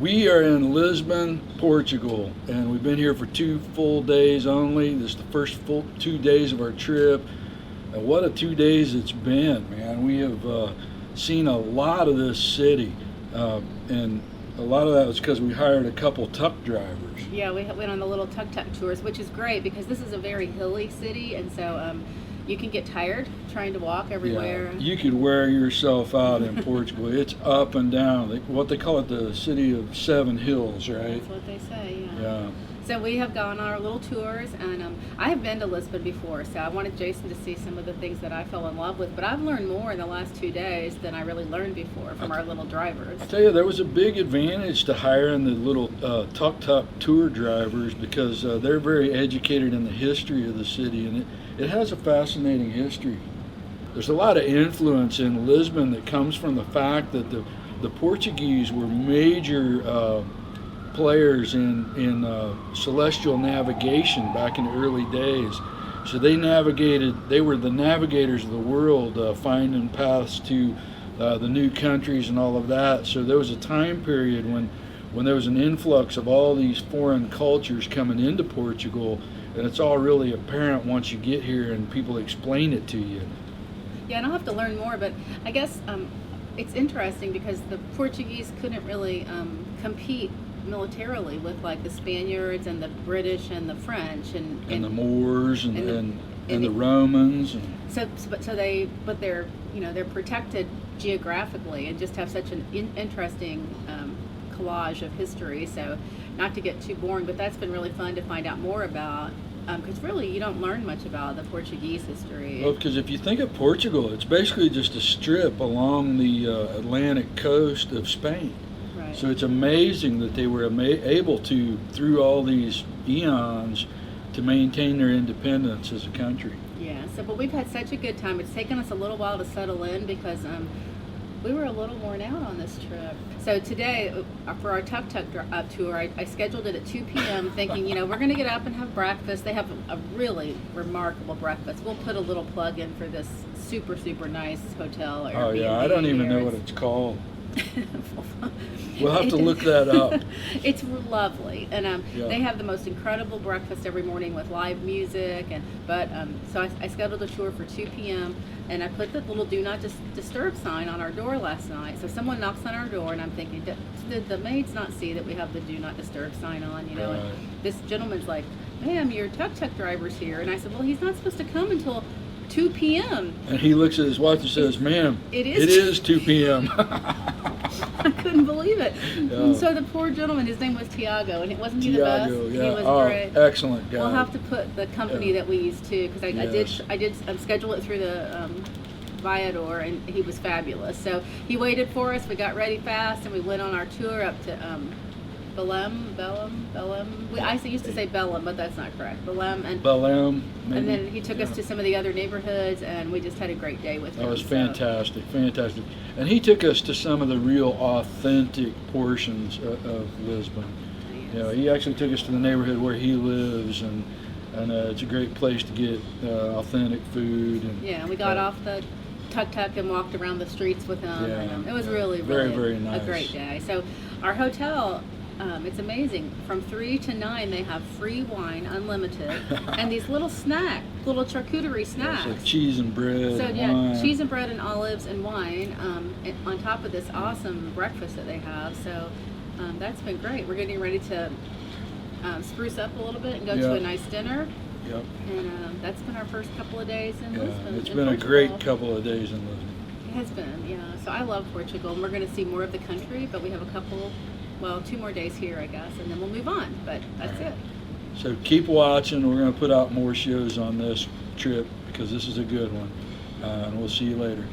We are in Lisbon, Portugal, and we've been here for 2 full days only. This is the first full 2 days of our trip. And what a 2 days it's been, man. We have seen a lot of this city, and a lot of that was because we hired a couple tuk drivers. Yeah, we went on the little Tuk Tuk tours, which is great because this is a very hilly city, and so you can get tired trying to walk everywhere. Yeah, you could wear yourself out in Portugal. It's up and down. What they call it, the city of seven hills, right? That's what they say, yeah. Yeah. So we have gone on our little tours, and I have been to Lisbon before, so I wanted Jason to see some of the things that I fell in love with, but I've learned more in the last 2 days than I really learned before from our little drivers. I tell you, there was a big advantage to hiring the little Tuk Tuk tour drivers because they're very educated in the history of the city, and it has a fascinating history. There's a lot of influence in Lisbon that comes from the fact that the Portuguese were major players in celestial navigation back in the early days. So they were the navigators of the world, finding paths to the new countries and all of that. So there was a time period when there was an influx of all these foreign cultures coming into Portugal, and it's all really apparent once you get here and people explain it to you. Yeah, and I'll have to learn more, but I guess it's interesting because the Portuguese couldn't really compete militarily with like the Spaniards and the British and the French and the Moors and the Romans. They're protected geographically and just have such an interesting collage of history. So not to get too boring, but that's been really fun to find out more about. Because really, you don't learn much about the Portuguese history. Well, because if you think of Portugal, it's basically just a strip along the Atlantic coast of Spain. Right. So it's amazing that they were able to, through all these eons, to maintain their independence as a country. Yeah. But we've had such a good time. It's taken us a little while to settle in because we were a little worn out on this trip. So today, for our Tuk Tuk tour, I scheduled it at 2 p.m. thinking, we're going to get up and have breakfast. They have a really remarkable breakfast. We'll put a little plug in for this super, super nice hotel. Oh, yeah, I don't even know what it's called. We'll have to look that up. It's lovely, and they have the most incredible breakfast every morning with live music. So I scheduled a tour for 2 p.m. and I put the little "Do Not Disturb" sign on our door last night. So someone knocks on our door, and I'm thinking, did the maids not see that we have the "Do Not Disturb" sign on? Right. And this gentleman's like, "Ma'am, your Tuk Tuk driver's here," and I said, "Well, he's not supposed to come until 2 p.m. And he looks at his watch and says, "Ma'am, it is 2 p.m. I couldn't believe it. Yeah. And so the poor gentleman, his name was Tiago, and wasn't he the best? Yeah. He was great. Excellent guy. We'll have to put the company that we used too, because I did schedule it through the Viador, and he was fabulous. So he waited for us. We got ready fast, and we went on our tour up to Belém. I used to say Belém, but that's not correct. Belém, maybe. And then he took us to some of the other neighborhoods, and we just had a great day with him. That was fantastic. And he took us to some of the real authentic portions of Lisbon. Yes. He actually took us to the neighborhood where he lives, and it's a great place to get authentic food. And we got off the Tuk Tuk and walked around the streets with him. And it was really, very, very nice. A great day. So our hotel, it's amazing. From 3 to 9, they have free wine, unlimited, and these little charcuterie snacks. Like cheese and bread. So wine. Cheese and bread and olives and wine, on top of this awesome breakfast that they have. So that's been great. We're getting ready to spruce up a little bit and go to a nice dinner. Yep. And that's been our first couple of days in Lisbon. It's been a great couple of days in Lisbon. It has been, yeah. So I love Portugal, and we're going to see more of the country, but we have 2 more days here, I guess, and then we'll move on. But that's it. So keep watching. We're going to put out more shows on this trip because this is a good one. And we'll see you later.